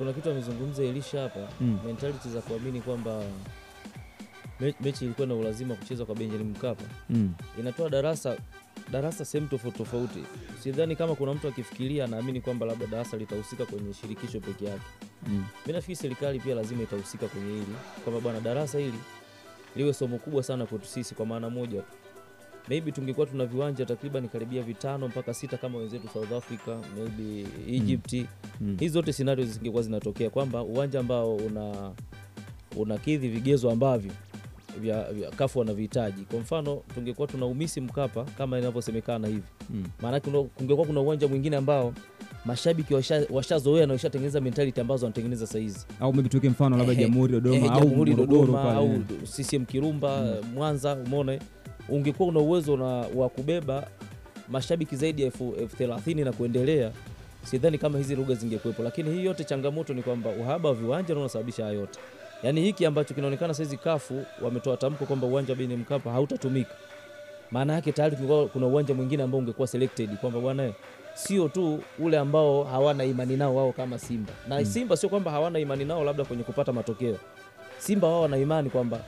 kuna kitu amezungumza Elisha hapa, mentality za kuamini kwamba mechi ilikuwa na ulazima kucheza kwa Benjamin Mkapa. Inatoa darasa sehemu tofauti. Sidhani kama kuna mtu akifikiria anaamini kwamba labda darasa litahusika kwenye shirikisho peke yake. Mimi nafikiri serikali pia lazima itahusika kwenye hili, kwamba bwana darasa hili liwe somo kubwa sana kwetu sisi kwa maana moja. Maybe tungekuwa tuna viwanja takriban karibia 5 mpaka 6 kama wenzetu South Africa, maybe Egypt. Hizo zote scenario zingekuwa zinatokea kwamba uwanja ambao unakidhi vigezo ambavyo vya CAF wanavihitaji. Kwa mfano tungekuwa tuna umisi Mkapa kama inavyosemekana hivi. Maana kungekuwa kuna uwanja mwingine ambao mashabiki washazoea na washatengeneza mentality ambazo wanatengeneza saa hizi. Au maybe tuweke mfano labda Jamhuri Dodoma au CCM Kirumba, Mwanza, umeona ungekuwa una uwezo wa kubeba mashabiki zaidi ya 30,000 na kuendelea. Sidhani kama hizi lugha zingekuepo, lakini hii yote changamoto ni kwamba uhaba wa viwanja ndio unasababisha hayo yote. Yaani hiki ambacho kinaonekana saizi CAF wametoa tamko kwamba uwanja wa Benjamin Mkapa hautatumika. Maana yake tayari kuna uwanja mwingine ambao ungekuwa selected kwamba bwana sio tu ule ambao hawana imani nao wao kama Simba. Na Simba sio kwamba hawana imani nao labda kwenye kupata matokeo. Simba wao wana imani kwamba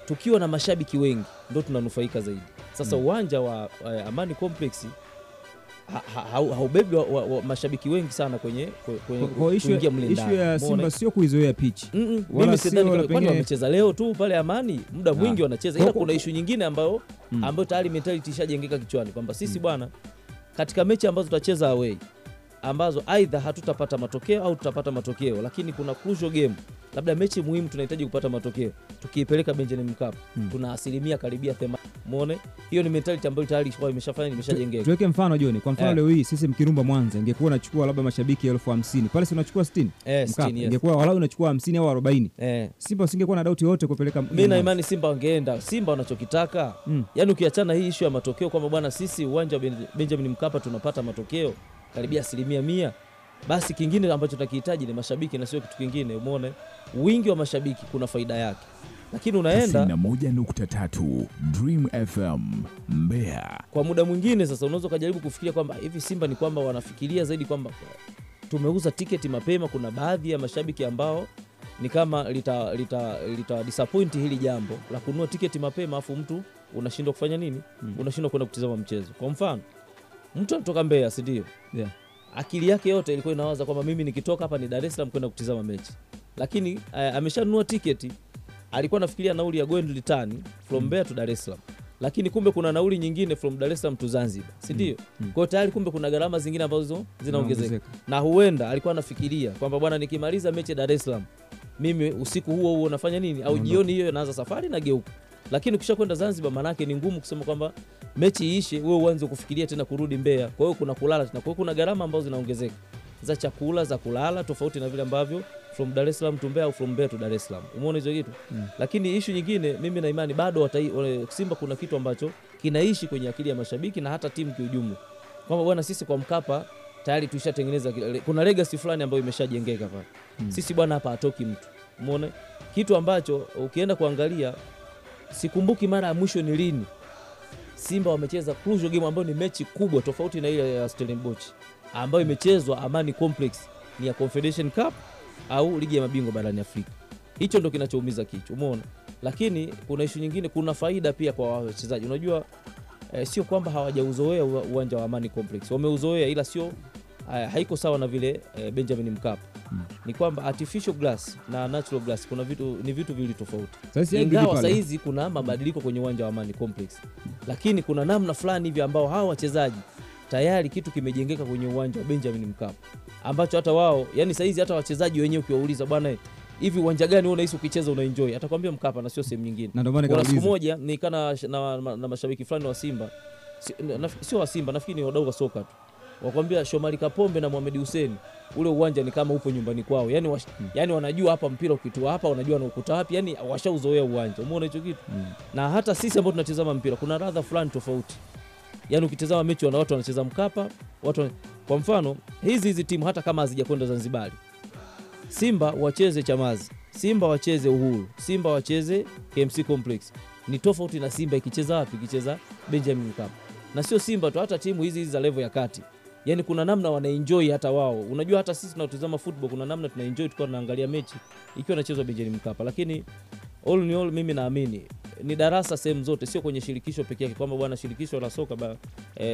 tukiwa na mashabiki wengi ndio tunanufaika zaidi. Sasa uwanja wa Amani Complex haubebi wa mashabiki wengi sana kwenye kuingia mle ndani. Issue ya Simba sio kuizoea pitch. Mimi sidhani kwani wamecheza leo tu pale Amani, muda mwingi wanacheza. Ila kuna issue nyingine ambayo tayari mentality ishajengeka kichwani kwamba sisi bwana katika mechi ambazo tutacheza away ambazo aidha hatutapata matokeo au tutapata matokeo, lakini kuna crucial game, labda mechi muhimu tunahitaji kupata matokeo, tukiipeleka Benjamin Mkapa tuna asilimia karibia 80. Umeona hiyo ni mentality ambayo tayari imeshajengeka. Tuweke mfano John, kwa mfano leo hii sisi Mkirumba Mwanza ingekuwa unachukua labda mashabiki 50,000 pale, si unachukua 60 Mkapa ingekuwa walau unachukua 50 au 40. Simba usingekuwa na doubt yote kupeleka. Mimi na imani Simba wangeenda. Simba wanachokitaka yani ukiachana hii issue ya matokeo kwamba bwana sisi uwanja wa Benjamin Mkapa tunapata matokeo karibia 100%, basi kingine ambacho tunakihitaji ni mashabiki na sio kitu kingine. Umeona wingi wa mashabiki kuna faida yake, lakini unaenda 101.3 Dream FM Mbeya. Kwa muda mwingine sasa unaweza kujaribu kufikiria kwamba hivi Simba ni kwamba wanafikiria zaidi kwamba tumeuza tiketi mapema. Kuna baadhi ya mashabiki ambao ni kama lita disappoint hili jambo la kununua tiketi mapema afu mtu unashindwa kufanya nini? Unashindwa kwenda kutazama mchezo. Kwa mfano mtu anatoka Mbeya, si ndio? Akili yake yote ilikuwa inawaza kwamba mimi nikitoka hapa ni Dar es Salaam kwenda kutazama mechi. Lakini ameshanunua tiketi, alikuwa anafikiria nauli ya going return from Mbeya to Dar es Salaam. Lakini kumbe kuna nauli nyingine from Dar es Salaam to Zanzibar, si ndio? Kwa hiyo tayari kumbe kuna gharama zingine ambazo zinaongezeka. Na huenda alikuwa anafikiria kwamba bwana nikimaliza mechi Dar es Salaam, mimi usiku huo nafanya nini? Au jioni hiyo naanza safari na geuka. Lakini ukisha kwenda Zanzibar manake ni ngumu kusema kwamba mechi iishe wewe uanze kufikiria tena kurudi Mbeya. Kwa hiyo kuna kulala tena. Kwa hiyo kuna gharama ambazo zinaongezeka za chakula, za kulala, tofauti na vile ambavyo from Dar es Salaam to Mbeya au from Mbeya to Dar es Salaam. Umeona hizo kitu? Lakini issue nyingine mimi na imani bado Simba kuna kitu ambacho kinaishi kwenye akili ya mashabiki na hata timu kiujumla. Kwamba bwana sisi kwa Mkapa tayari tulishatengeneza, kuna legacy fulani ambayo imeshajengeka pale. Sisi bwana hapa hatoki mtu. Umeona? Kitu ambacho ukienda kuangalia sikumbuki mara ya mwisho ni lini Simba wamecheza crucial game ambayo ni mechi kubwa tofauti na ile ya Stellenbosch ambayo imechezwa Amani Complex, ni ya Confederation Cup au ligi ya mabingwa barani Afrika. Hicho ndio kinachoumiza kichwa, umeona? Lakini kuna issue nyingine, kuna faida pia kwa wachezaji. Unajua sio kwamba hawajauzoea uwanja wa Amani Complex, wameuzoea, ila sio haiko sawa na vile Benjamin Mkapa. Ni kwamba artificial glass na natural glass kuna ni vitu vili tofauti. Ingawa sasa hizi kuna mabadiliko kwenye uwanja wa Amani Complex, lakini kuna namna fulani hivi ambao hawa wachezaji tayari kitu kimejengeka kwenye uwanja wa Benjamin Mkapa ambacho hata wao, yani sasa hizi hata wachezaji wenyewe ukiwauliza bwana hivi uwanja gani wewe unahisi ukicheza una enjoy, atakwambia Mkapa na sio sehemu nyingine. Kwa siku moja nikana na mashabiki fulani wa Simba, sio wa Simba, nafikiri ni wadau wa soka tu, wakwambia Shomari Kapombe na Mohamed Hussein ule uwanja ni kama upo nyumbani kwao. Yani wanajua hapa mpira ukitua hapa wanajua na ukuta wapi, yani washauzoea uwanja. Umeona hicho kitu? Na hata sisi ambao tunatazama mpira kuna ladha fulani tofauti. Yani ukitazama mechi watu wanacheza Mkapa, kwa mfano hizi timu hata kama hazijakwenda Zanzibar, Simba wacheze Chamazi, Simba wacheze Uhuru, Simba wacheze KMC Complex, ni tofauti na Simba ikicheza wapi? Ikicheza Benjamin Mkapa. Na sio Simba tu, hata timu hizi za level ya kati Yani kuna namna wanaenjoy hata wao. Unajua hata sisi tunatazama football kuna namna tunaenjoy tukiwa tunaangalia mechi ikiwa inachezwa Benjamin Mkapa. Lakini all in all mimi naamini ni darasa sehemu zote, sio kwenye shirikisho pekee yake kwamba bwana shirikisho la soka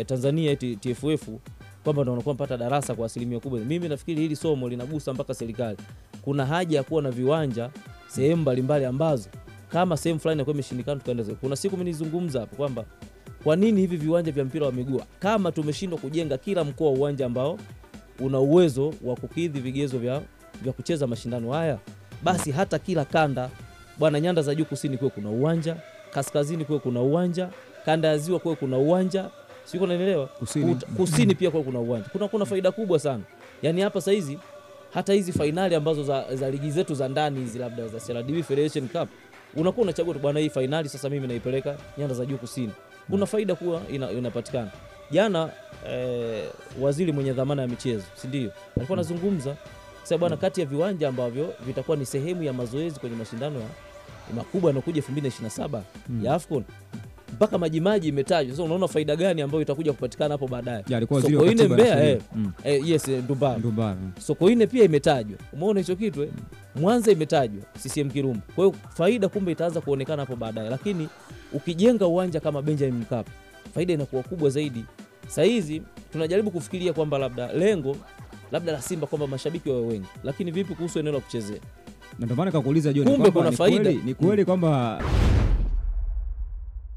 Tanzania TFF kwamba ndio wanakuwa mpata darasa kwa asilimia kubwa. Mimi nafikiri hili somo linagusa mpaka serikali. Kuna haja ya kuwa na viwanja sehemu mbalimbali ambazo kama sehemu fulani inakuwa imeshindikana tukaenda. Kuna siku mimi nizungumza hapo kwamba kwa nini hivi viwanja vya mpira wa miguu kama tumeshindwa kujenga kila mkoa uwanja ambao una uwezo wa kukidhi vigezo vya kucheza mashindano haya, basi hata kila kanda bwana, nyanda za juu kusini kuwe kuna uwanja, kaskazini kuwe kuna uwanja, kanda ya ziwa kuwe kuna uwanja, sio unaelewa? Kusini pia kuwe kuna uwanja. Kuna faida kubwa sana. Yani hapa sasa hizi hata hizi finali ambazo za ligi zetu za ndani hizi labda za CRDB Federation Cup unakuwa unachagua bwana, hii finali sasa mimi naipeleka nyanda za juu kusini. Kuna faida kuwa inapatikana. Jana waziri mwenye dhamana ya michezo, si ndio, alikuwa anazungumza sasa bwana, kati ya viwanja ambavyo vitakuwa ni sehemu ya mazoezi kwenye mashindano makubwa yanayokuja 2027 ya AFCON, mpaka majimaji imetajwa. Sasa unaona faida gani ambayo itakuja kupatikana hapo baadaye? Sokoine Mbeya yes Ndumbaro. Sokoine pia imetajwa. Umeona hicho kitu Mwanza imetajwa, CCM Kirumba. Kwa hiyo faida kumbe itaanza kuonekana hapo baadaye. Lakini ukijenga uwanja kama Benjamin Mkapa, faida inakuwa kubwa zaidi. Sasa hizi tunajaribu kufikiria kwamba labda lengo labda la Simba kwamba mashabiki wawe wengi, lakini vipi kuhusu eneo la kuchezea? Na ndio maana nikakuuliza John, kumbe kuna faida. Ni kweli kwamba